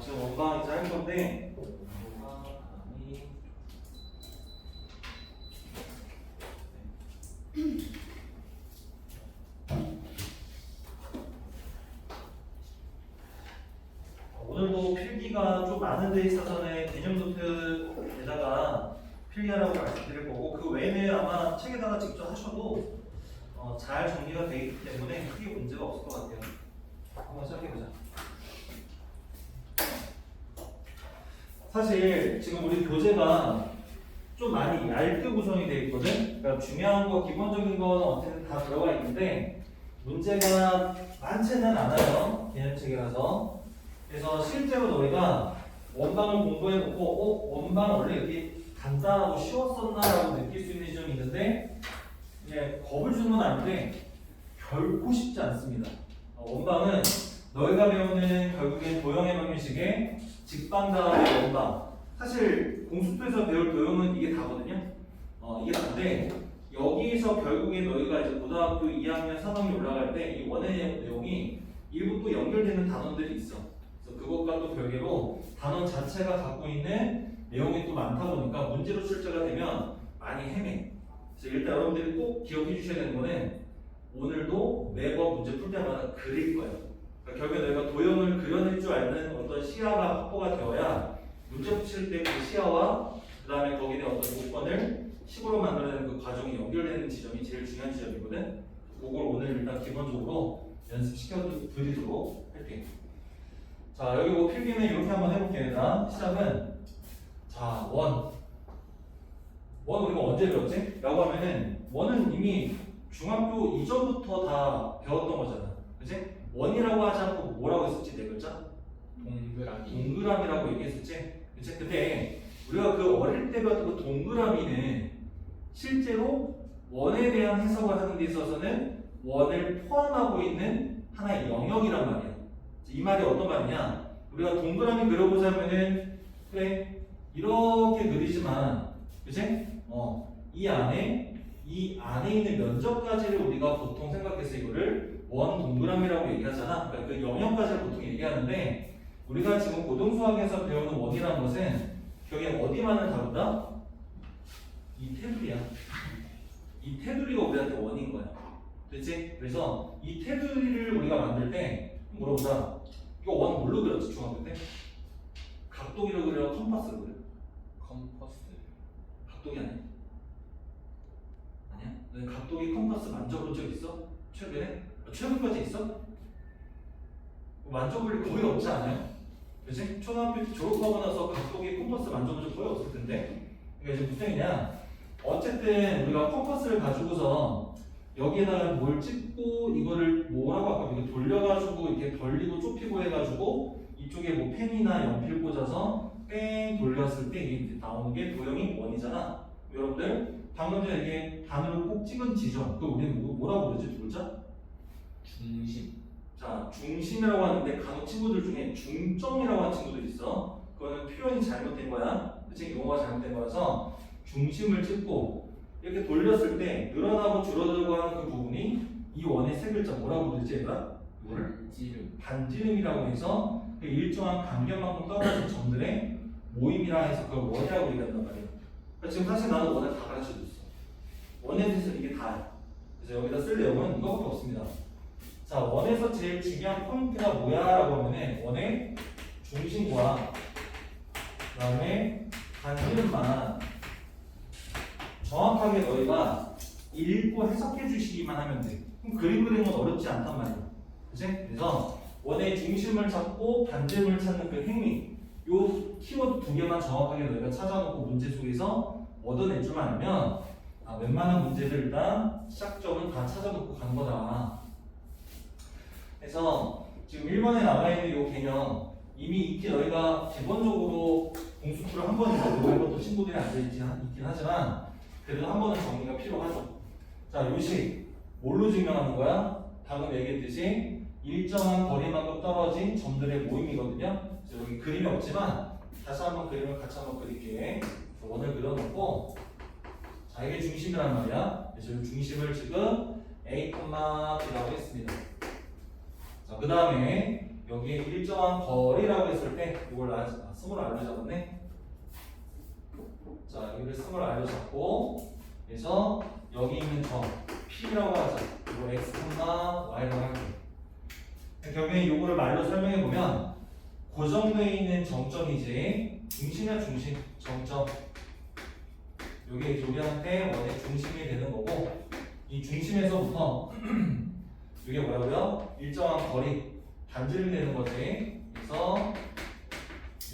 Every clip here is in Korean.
지금 원방에서 할 건데 원방이 오늘도 필기가 좀 많은 데 있어서는 개념 노트에다가 필기하라고 말씀드릴 거고 그 외에는 아마 책에다가 직접 하셔도 잘 정리가 되어 있기 때문에 크게 문제가 없을 것 같아요. 한번 시작해보자. 사실 지금 우리 교재가 좀 많이 얇게 구성이 되어 있거든. 그러니까 중요한 거, 기본적인 거는 어쨌든 다 들어가 있는데 문제가 많지는 않아요. 개념책이라서. 그래서 실제로 너희가 원방을 공부해놓고 원방 원래 이렇게 간단하고 쉬웠었나라고 느낄 수 있는 지점이 있는데 이제 겁을 주는 건 아닌데 결코 쉽지 않습니다. 원방은 너희가 배우는 결국엔 도형의 방정식의 직방 다음에 원방. 사실 공수표에서 배울 도형은 이게 다거든요. 이게 다인데 여기서 결국에 너희가 이제 고등학교 2학년, 3학년 올라갈 때 이 원의 내용이 일부 또 연결되는 단원들이 있어. 그래서 그것과 또 별개로 단원 자체가 갖고 있는 내용이 또 많다 보니까 문제로 출제가 되면 많이 헤매. 그래서 일단 여러분들이 꼭 기억해 주셔야 되는 거는 오늘도 매번 문제 풀 때마다 그릴 거예요. 그러니까 결국에 너희가 도형을 그려낼 줄 아는 어떤 시야가 확보가 되어야 문제 풀 때 그 시야와 그 다음에 거기에 대한 어떤 조건을 식으로 만들어내는 그 과정이 연결되는 지점이 제일 중요한 지점이거든. 그걸 오늘 일단 기본적으로 연습시켜 드리도록 할게요. 자, 여기 뭐 필기는 이렇게 한번 해볼게요. 일단 시작은 자, 원 우리가 언제 배웠지? 라고 하면은 원은 이미 중학교 이전부터 다 배웠던 거잖아. 그치? 원이라고 하지 않고 뭐라고 했었지? 네 글자? 동그라미라고 얘기했었지? 그치? 근데 우리가 그 어릴 때 배웠던 그 동그라미는 실제로 원에 대한 해석을 하는 데 있어서는 원을 포함하고 있는 하나의 영역이란 말이야. 이 말이 어떤 말이냐? 우리가 동그라미 그려보자면은 그래 이렇게 그리지만 그치? 이 안에 있는 면적까지를 우리가 보통 생각해서 이거를 원 동그라미라고 얘기하잖아. 그러니까 그 영역까지를 보통 얘기하는데 우리가 지금 고등수학에서 배우는 원이라는 것은 결국엔 어디만을 다룬다? 이 테두리야. 이 테두리가 우리한테 원인 거야. 됐지? 그래서 이 테두리를 우리가 만들 때 물어보자. 이거 원 뭘로 그렸지 중학교 때? 각도기로 그려? 컴파스로 그려? 컴퍼스. 각도기 아니야? 아니야? 너네 각도기 컴파스 만져본 적 있어? 최근에? 최근까지 있어? 만져볼 일 거의 없지 않아요? 그치? 초등학교 졸업하고 나서 각도기 컴파스 만져본 적 거의 없을 텐데 이게 이제 무슨 얘기냐? 어쨌든 우리가 컴파스를 가지고서 여기에다가 뭘 찍고 이거를 뭐라고 아까 이거 돌려가지고 이렇게 벌리고 좁히고 해가지고 이쪽에 뭐 펜이나 연필 꽂아서 뺑 돌렸을 때 이게 나오는 게 도형이 원이잖아. 여러분들 방금 전에 이게 반으로 꼭 찍은 지점 그 우리는 뭐라고 그러지? 두 글자? 중심. 자, 중심이라고 하는데 간혹 친구들 중에 중점이라고 하는 친구들 있어. 그거는 표현이 잘못된 거야. 그치? 용어가 잘못된 거라서 중심을 찍고 이렇게 돌렸을 때 늘어나고 줄어들고 하는 그 부분이 이 원의 세 글자 뭐라고 부르지 얘들아? 이거를 반지름이라고 해서 그 일정한 간격만큼 떨어진 점들의 모임이라 해서 그걸 원이라고 얘기한단 말이에요. 그러니까 지금 사실 나는 원을 다 가르쳐줬어. 원에 대해서 이게 다야. 그래서 여기다 쓸 내용은 이거밖에 없습니다. 자, 원에서 제일 중요한 포인트가 뭐야? 라고 하면은 원의 중심과 그 다음에 반지름만 정확하게 너희가 읽고 해석해 주시기만 하면 돼. 그럼 그림 그리는 건 어렵지 않단 말이야. 그치? 그래서 원의 중심을 찾고 반지름을 찾는 그 행위 요 키워드 두 개만 정확하게 너희가 찾아놓고 문제 속에서 얻어낼 줄만 알면 웬만한 문제들 일단 시작점은 다 찾아놓고 가는 거다. 그래서 지금 1번에 나와 있는 요 개념 이미 익히 너희가 기본적으로 공수표를 한 번 읽어보고 해본 친구들이 앉아있긴 하지만 그래도 한 번은 정리가 필요하죠. 자, 요식 뭘로 증명하는 거야? 방금 얘기했듯이 일정한 거리만큼 떨어진 점들의 모임이거든요. 그래서 여기 그림이 없지만 다시 한번 그림을 같이 한번 그릴게. 원을 그려놓고 자, 이게 중심이란 말이야. 그래서 이 중심을 지금 A, B라고 했습니다. 자, 그 다음에 여기에 일정한 거리라고 했을 때 이걸 스몰 r로 잡았네. 자, 여기를 스몰 r로 잡고 그래서 여기 있는 점 P라고 하자. 이거 x, y라고 할게. 결국에 이거를 말로 설명해 보면 고정되어 있는 정점이지 중심이야 중심 정점. 요게 우리한테 원의 중심이 되는 거고 이 중심에서부터 이게 뭐라고요? 일정한 거리 반지름이 되는 거지. 그래서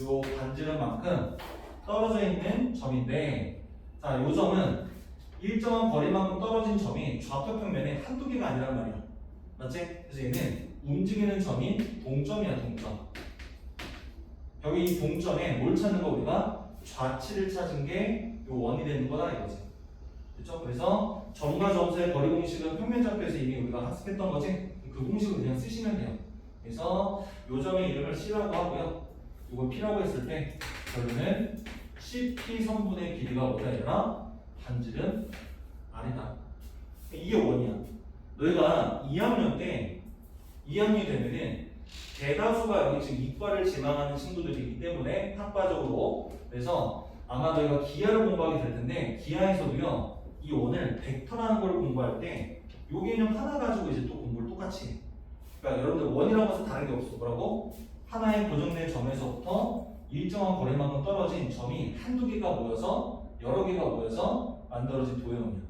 요 반지름만큼 떨어져 있는 점인데 자, 요 점은 일정한 거리만큼 떨어진 점이 좌표 평면에 한두 개가 아니란 말이야. 맞지? 그래서 얘는 움직이는 점인 동점이야 동점. 여기 이 동점에 뭘 찾는 거 우리가 좌치를 찾은 게 요 원이 되는 거다 이거지. 그렇죠? 그래서 점과 점수의 거리 공식은 평면좌표에서 이미 우리가 학습했던 거지. 그 공식을 그냥 쓰시면 돼요. 그래서 요 점의 이름을 C라고 하고요. 이걸 P라고 했을 때 결론은 CP 선분의 길이가 뭐다 얘들아? 반지름 R이다. 이게 원이야. 너희가 2학년 때 2학년이 되면은 대다수가 여기 지금 이과를 지망하는 친구들이기 때문에 학과적으로 그래서 아마 너희가 기하를 공부하게 될 텐데 기하에서도요 이 원을 벡터라는 걸 공부할 때 요 개념 하나 가지고 이제 또 공부를 똑같이 해. 그러니까 여러분들 원이라고 해서 다른 게 없어. 뭐라고? 하나의 고정된 점에서부터 일정한 거리만큼 떨어진 점이 한두 개가 모여서 여러 개가 모여서 만들어진 도형이야.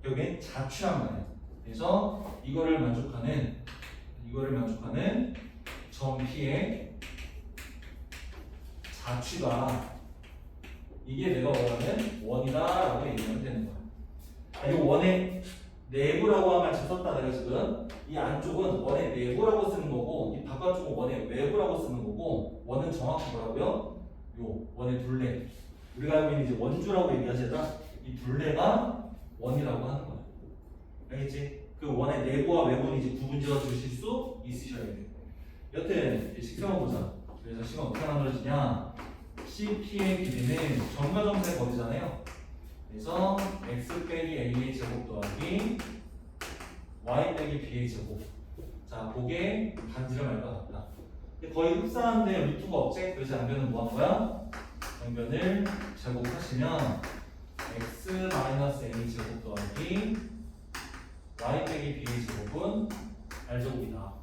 여기엔 자취란 말이야. 그래서 이거를 만족하는 점 P의 자취가 이게 내가 원하는 원이다라고 얘기하면 되는 거야. 이 원의 내부라고 하면 잘 썼다 내가 지금 이 안쪽은 원의 내부라고 쓰는 거고 이 바깥쪽은 원의 외부라고 쓰는 거고 원은 정확히 뭐라고요? 요 원의 둘레 우리가 알고 있는 이제 원주라고 얘기하잖아. 이 둘레가 원이라고 하는 거야. 알겠지? 그 원의 내부와 외부는 이제 구분 지어 주실 수 있으셔야 돼요. 여튼 식성을 보자. 그래서 식은 어떻게 만들어지냐? CP의 길이는 점과 점수의 거리잖아요. 그래서 x 빼기 a의 제곱 더하기 y 빼기 b의 제곱. 자, 그게 반지름 알 것 같다. 근데 거의 흡사한데 루트가 없지? 그래서 양변은 뭐 하는 거야? 양변을 제곱하시면 x 마이너스 a 제곱 더하기 y 빼기 b의 제곱은 r제곱이다.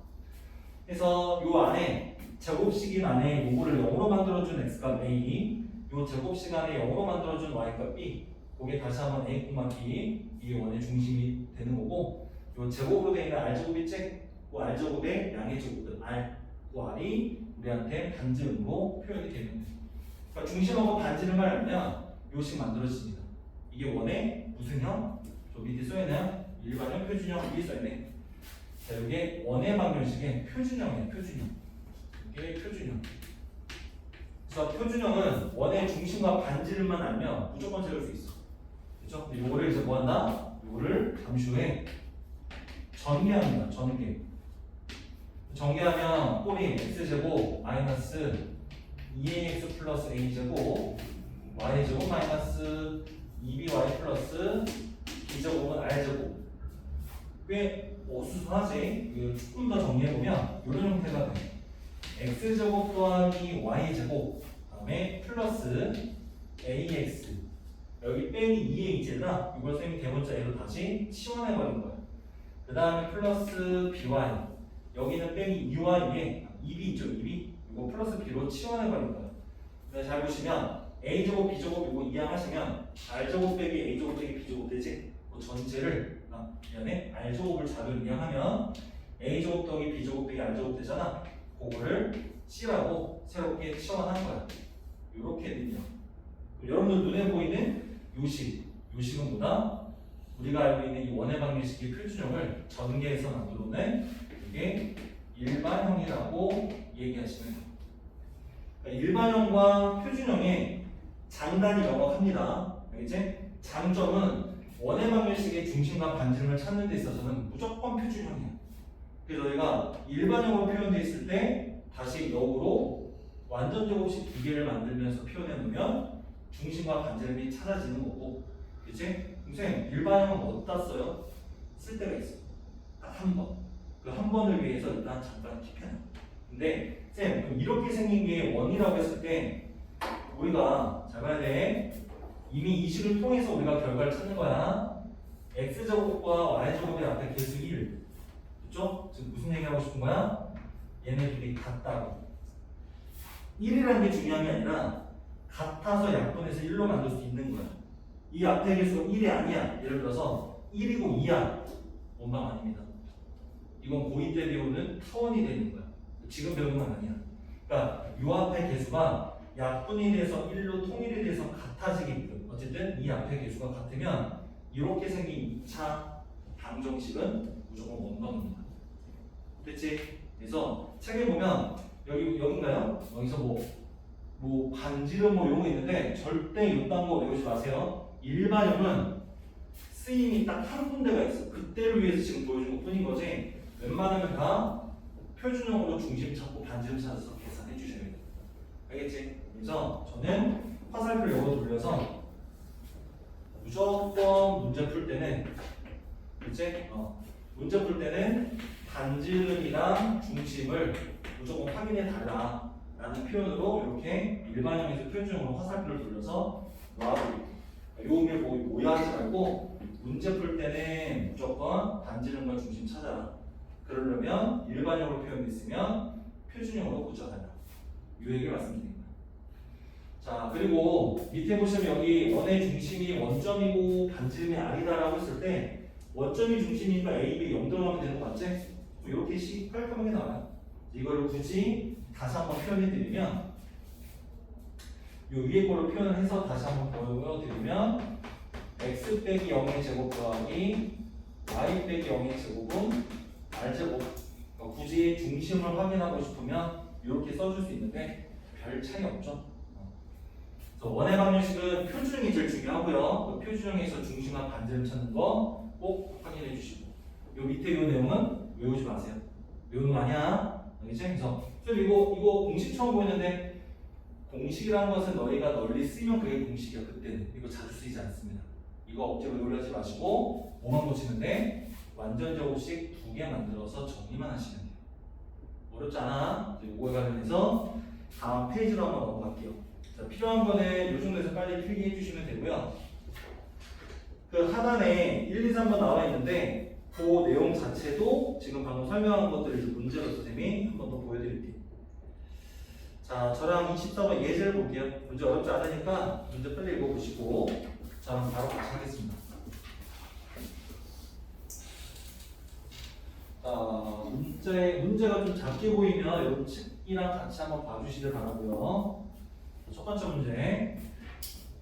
그래서 요 안에 제곱식인 안에 요거를 0으로 만들어준 x값 a, 요 제곱식 안에 0으로 만들어준 y값 b, 그게 다시 한번 a, b, 이게 원의 중심이 되는 거고, 요 제곱으로 되어 있는 r제곱 있지? 그 r제곱의 양의 제곱은 r, 그 r이 우리한테 반지름으로 표현이 되는 거예요. 그러니까 중심하고 반지름을 알면 요식 만들어집니다. 이게 원의 무슨 형? 저 밑에 써있나요? 일반형, 표준형 위에 써있네. 자, 이게 원의 방정식의 표준형이에요. 표준형. 이게 표준형. 그래서 표준형은 원의 중심과 반지름만 알면 무조건 세울 수 있어. 그렇죠? 근데 요거를 이제 뭐 한다? 요거를 잠시후에 전개합니다. 전개. 전개하면 꼴이 x제곱 마이너스 2ax 플러스 a제곱 y제곱 마이너스 2by 플러스 b제곱은 r제곱. 꽤 수순하지. 조금 더 정리해보면 이런 형태가 돼. x제곱 더하기 y제곱 다음에 플러스 ax 여기 빼기 2a제다. 이걸 쌤이 대문자 a로 다시 치환해버린 거야. 그 다음에 플러스 by 여기는 빼기 2y에 2b 있죠. 2b 이거 플러스 b로 치환해버린 거야. 그래서 잘 보시면 a제곱 b제곱 이거 이항하시면 r제곱 빼기 a제곱 빼기 b제곱 되지? 그 전체를 미안해 r제곱을 자료 이항하면 a제곱 더하기 b제곱 빼기 r제곱 되잖아. 그거를 c라고 새롭게 치환한 거야. 요렇게 되냐. 여러분들 눈에 보이는 요식은 뭐다? 우리가 알고 있는 이 원의 방정식의 표준형을 전개해서 만들어낸 이게 일반형이라고 얘기하시면 돼요. 그러니까 일반형과 표준형의 장단이 명확합니다. 알겠지? 장점은 원의 방정식의 중심과 반지름을 찾는 데 있어서는 무조건 표준형이야. 그래서 너희가 일반형으로 표현되어 있을 때 다시 역으로 완전 제곱식 두 개를 만들면서 표현해 놓으면 중심과 반지름이 찾아지는 거고, 그치? 선생님, 일반형은 어디다 써요? 쓸 때가 있어. 딱 한 번. 그 한 번을 위해서 일단 잠깐 킵해놔. 근데 쌤 그럼 이렇게 생긴 게 원이라고 했을 때 우리가 잘 봐야 돼. 이미 이 식을 통해서 우리가 결과를 찾는 거야. x제곱과 y제곱의 앞에 계수 1. 그렇죠? 지금 무슨 얘기하고 싶은 거야? 얘네 둘이 같다고. 1이라는 게 중요한 게 아니라 같아서 약분해서 1로 만들 수 있는 거야. 이 앞에 계수가 1이 아니야. 예를 들어서 1이고 2야. 원방 아닙니다. 이건 고2 때 배우는 타원이 되는 거야. 지금 배우는 건 아니야. 그러니까 이 앞에 계수가 약분이 돼서 1로 통일이 돼서 같아지게끔 어쨌든 이 앞에 계수가 같으면 이렇게 생긴 2차 방정식은 무조건 원방입니다. 됐지? 그래서 책에 보면 여긴가요? 여기서 뭐 반지름 뭐 이런 거 있는데 절대 이딴 거 외우지 마세요. 일반형은 쓰임이 딱 한 군데가 있어. 그때를 위해서 지금 보여준 것 뿐인 거지. 웬만하면 다 표준형으로 중심 찾고 반지름 찾아서 계산해 주셔야 돼요. 알겠지? 그래서 저는 화살표 영어로 돌려서 무조건 문제 풀 때는 그치? 문제 풀 때는 반지름이랑 중심을 무조건 확인해 달라 라는 표현으로 이렇게 일반형에서 표준형으로 화살표를 돌려서 놔버리고 요음을 보고 뭐야 하지 말고 문제 풀 때는 무조건 반지름과 중심 찾아라. 그러려면 일반형으로 표현했으면 표준형으로 고쳐달라. 이 얘기를 말씀드립니다. 자 그리고 밑에 보시면 여기 원의 중심이 원점이고 반지름이 R이다라고 했을 때 원점이 중심이니까 A, B 0 들어가면 되는 거 맞지? 이렇게 식 깔끔하게 나와요. 이거를 굳이 다시 한번 표현해드리면 요 위에 거로 표현을 해서 다시 한번 보여드리면 x 빼기 0의 제곱 더하기 y 빼기 0의 제곱은 r제곱. 그러니까 굳이 중심을 확인하고 싶으면 이렇게 써줄 수 있는데 별 차이 없죠. 그래서 원의 방정식은 표준형이 제일 중요하고요. 그 표준형에서 중심과 반지름 찾는 거 꼭 확인해 주시고 요 밑에 요 내용은 외우지 마세요. 외우는 거 아니야. 알겠지? 그래서 이거 공식 처음 보이는데 공식이라는 것은 너희가 널리 쓰면 그게 공식이야. 그때는 이거 자주 쓰이지 않습니다. 이거 억지로 외우려지 마시고 뭐만 고치면 돼? 완전 제곱식 2개 만들어서 정리만 하시면 돼요. 어렵지 않아? 이거에 관련해서 다음 페이지로 한번 넘어갈게요. 자, 필요한 거는 이 정도에서 빨리 필기해 주시면 되고요. 그 하단에 1, 2, 3번 나와 있는데 그 내용 자체도 지금 방금 설명한 것들을 이제 문제로 선생님이 한 번 더 보여드릴게요. 자, 저랑 24번 예제를 볼게요. 문제 어렵지 않으니까 문제 빨리 읽어보시고 저랑 바로 같이 하겠습니다. 문제가 좀 작게 보이면 여러분 책이랑 같이 한번 봐주시길 바라고요. 첫 번째 문제.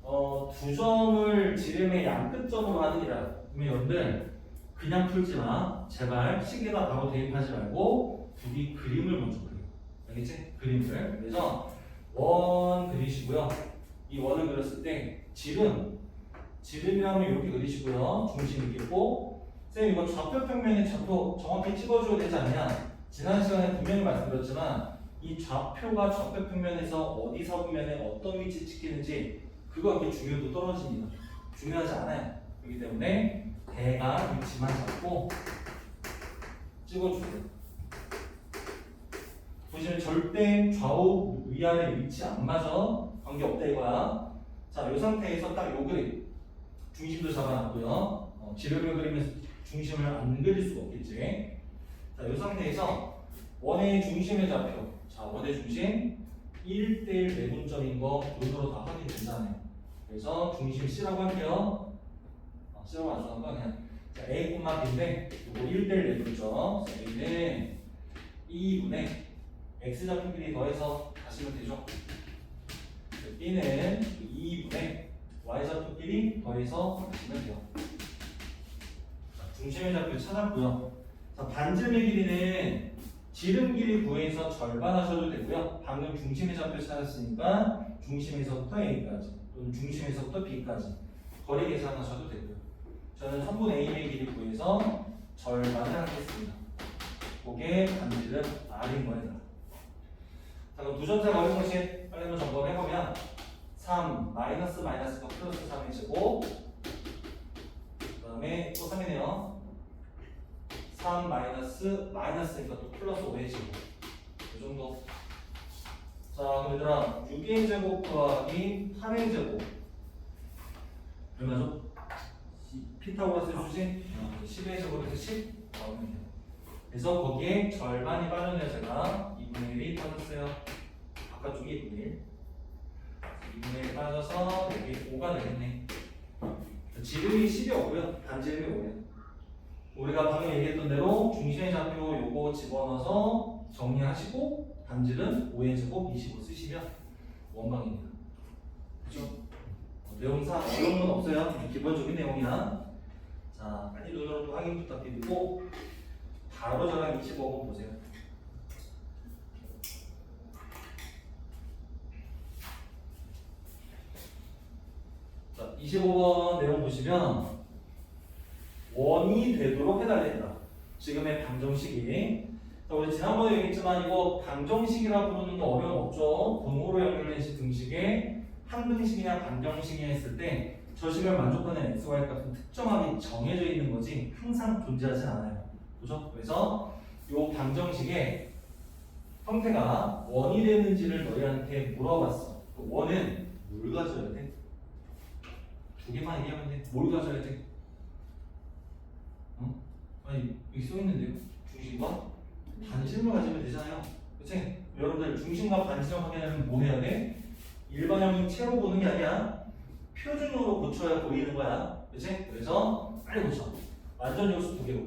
2점을 지름의 양끝점으로 하느니라. 그러면 여러분들 그냥 풀지 마. 제발 식에다 바로 대입하지 말고 둘이 그림을 먼저 그려요. 알겠지? 그림을. 그래서 원 그리시고요. 이 원을 그렸을 때 지름이라면 이렇게 그리시고요. 중심 있겠고 쌤 이거 좌표 평면에 좌표 정확히 찍어줘야 되지 않냐? 지난 시간에 분명히 말씀드렸지만 이 좌표가 좌표 평면에서 어디 서면에 어떤 위치 찍히는지 그거 이렇게 중요도 떨어집니다. 중요하지 않아요. 그렇기 때문에 대가 위치만 잡고 찍어주세요. 보시면 절대 좌우 위아래 위치 안 맞아. 관계없다 이거야. 자, 이 상태에서 딱 요 그림 중심도 잡아놨고요. 지름을 그리면서 중심을 안 그릴 수가 없겠지. 자, 이 상태에서 원의 중심의 좌표. 자, 원의 중심 1대1 내분점인 거 눈으로 다 확인된다네요. 그래서 중심 C라고 할게요. C라고 안 써서 그냥 자, A, B인데 이거 1대1 내분점. A는 2분의 X좌표끼리 더해서 가시면 되죠. B는 2분의 Y좌표끼리 더해서 가시면 돼요. 자, 중심의 좌표 찾았고요. 자, 반지름의 길이는 지름 길이 구해서 절반 하셔도 되고요. 방금 중심의 좌표 찾았으니까 중심에서부터 A까지 또는 중심에서부터 B까지 거리 계산하셔도 되고요. 저는 3분의 A의 길이 구해서 절반을 하겠습니다. 그게 반지름 R인 거예요. 자, 그럼 두점차 거리 공식 빨리 한번 점검해보면 3 마이너스가 플러스 3의 제곱 그 다음에 또 3이네요. 3 마이너스니까 또 플러스 5의 제곱 이 정도. 자, 그럼 얘들아 6의 제곱 더하기 8의 제곱 얼마죠? 피타고라스의 수식 10의 제곱에서 10 나오면 돼요. 그래서 거기에 절반이 빠졌네요. 제가 2분의 1이 빠졌어요. 바깥쪽이 2분의 1. 2분의 1 빠져서 여기 5가 되겠네. 지름이 10이었고요. 반지름이 5예요. 우리가 방금 얘기했던 대로 중심의 좌표 요거 집어넣어서 정리하시고 반지름 5의 제곱 25 쓰시면 원방입니다. 그렇죠? 내용상 어려운 건 없어요. 기본적인 내용이야. 자, 빨리 눈으로 또 확인 부탁드리고 바로 저랑 25번 보세요. 자, 25번 내용 보시면 원이 되도록 해달야 된다. 지금의 방정식이. 자, 우리 지난번에 얘기했지만 이거 방정식이라 부르는 거 어려움 없죠. 분모로 연결된 등식에 항등식이냐 반정식이냐 했을 때 저 식을 만족하는 xy 값은 특정하게 정해져 있는 거지 항상 존재하진 않아요. 그죠? 그래서 이 방정식의 형태가 원이 되는지를 너희한테 물어봤어. 그 원은 뭘 가져야 돼? 두 개만 얘기하면 돼. 뭘 가져야 돼? 어? 아니 여기 써 있는데요. 중심과 반지름을 가지면 되잖아요. 그치? 여러분들 중심과 반지름 확인하려면 뭐 해야 돼? 일반형이 채로 보는 게 아니야. 표준으로 고쳐야 보이는 거야. 그치? 그래서 빨리 고쳐. 완전 요수 두 개로.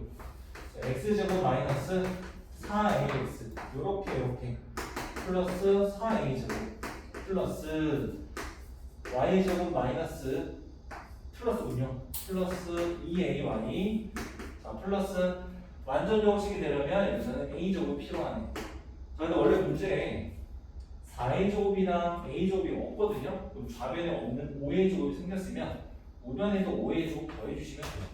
x제곱 마이너스 4ax 요렇게 플러스 4a제곱 플러스 y제곱 마이너스 플러스군요. 플러스 2ay 자 플러스 완전 조각식이 되려면 여기서는 a제곱이 필요하네. 자 근데 원래 문제에 4의 제곱이랑 a 제곱이 없거든요. 그럼 좌변에 없는 5의 제곱이 생겼으면 우변에도 5의 제곱 더해주시면 돼요.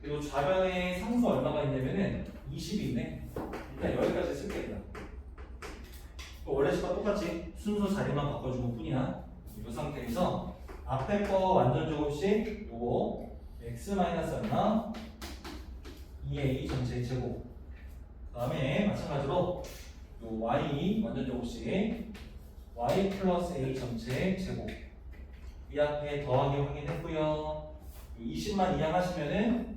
그리고 좌변에 상수 얼마가 있냐면은 20이 있네. 일단 여기까지 쓸게요. 원래 식과 똑같이 순서 자리만 바꿔주는 뿐이야. 이 상태에서 앞에 거 완전 제곱식 요거 x 마이너스 얼마 2a 전체 제곱. 그다음에 마찬가지로 요 y 완전 제곱식 y 플러스 a 전체 제곱. 이 앞에 더하기 확인했고요. 20만 이항하시면은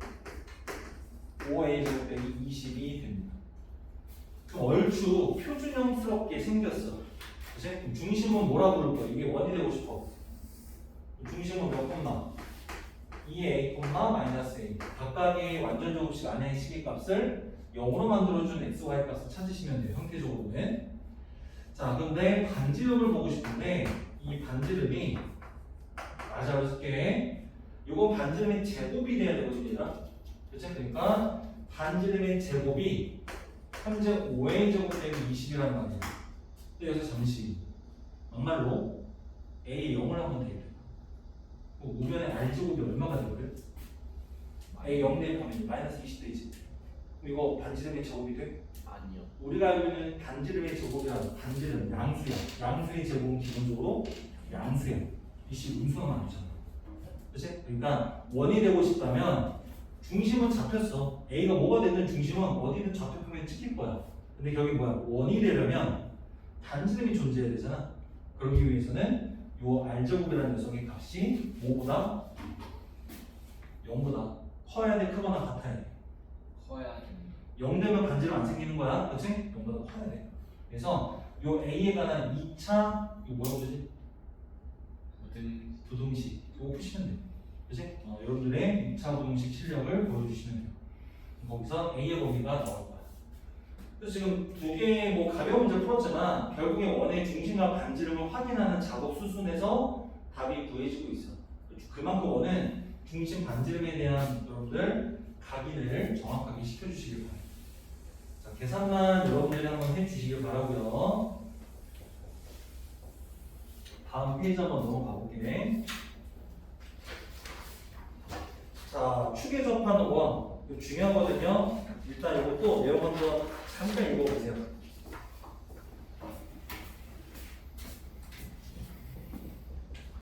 5a 제곱 빼기 20이 됩니다. 그럼 얼추 표준형스럽게 생겼어. 그치? 그럼 중심은 뭐라 부를 거야? 이게 원이 되고 싶어. 중심은 몇 콤마? 2a 콤마 마이너스 a. 각각의 완전 제곱식 안에 시계값을 0으로 만들어준 xy 값을 찾으시면 돼요. 형태적으로는. 자, 그런데 반지름을 보고 싶은데 이 반지름이 맞아 볼게. 요건 반지름의 제곱이 돼야 되거든요. 그치? 그러니까 반지름의 제곱이 현재 5의 제곱 빼기 20이란 말이에요. 근데 여기서 잠시 막말로 a 0을 한번 대입해. 우변의 r 제곱이 얼마가 되거든? a 0 대입하면 마이너스 20 되지. 이거 반지름의 제곱이 돼? 아니요. 우리가 알고 있는 반지름의 제곱이라는 반지름 양수야. 양수의 제곱은 기본적으로 양수야. 이씨 음수만 아니잖아. 그치? 그러니까 원이 되고 싶다면 중심은 잡혔어. A가 뭐가 되든 중심은 어디든 좌표평에 찍힐 거야. 근데 여기 뭐야? 원이 되려면 반지름이 존재해야 되잖아. 그러기 위해서는 요 R제곱이라는 녀석의 값이 뭐보다? 0보다 커야 돼? 크거나 같아야 돼? 커야 됩니다. 0 되면 반지름 안 생기는 거야. 그치? 0보다 커야 돼. 그래서 요 A에 관한 2차 이거 뭐라고 그러지? 부등식 이거 푸시면 돼요. 그치? 여러분들의 2차 부등식 실력을 보여주시면 돼요. 거기서 A의 범위가 나올 거야. 그래서 지금 두 개의 뭐 가벼운 문제를 풀었지만 결국에 원의 중심과 반지름을 확인하는 작업 수순에서 답이 구해지고 있어. 그만큼 원은 중심 반지름에 대한 여러분들 각인을 정확하게 시켜주시길 바랍니다. 자, 계산만 여러분들이 한번 해주시길 바라고요. 다음 페이지 한번 넘어가 볼게. 자, 축에 접하는 원 이거 중요하거든요. 일단 이것도 내용 한번 잠깐 읽어보세요.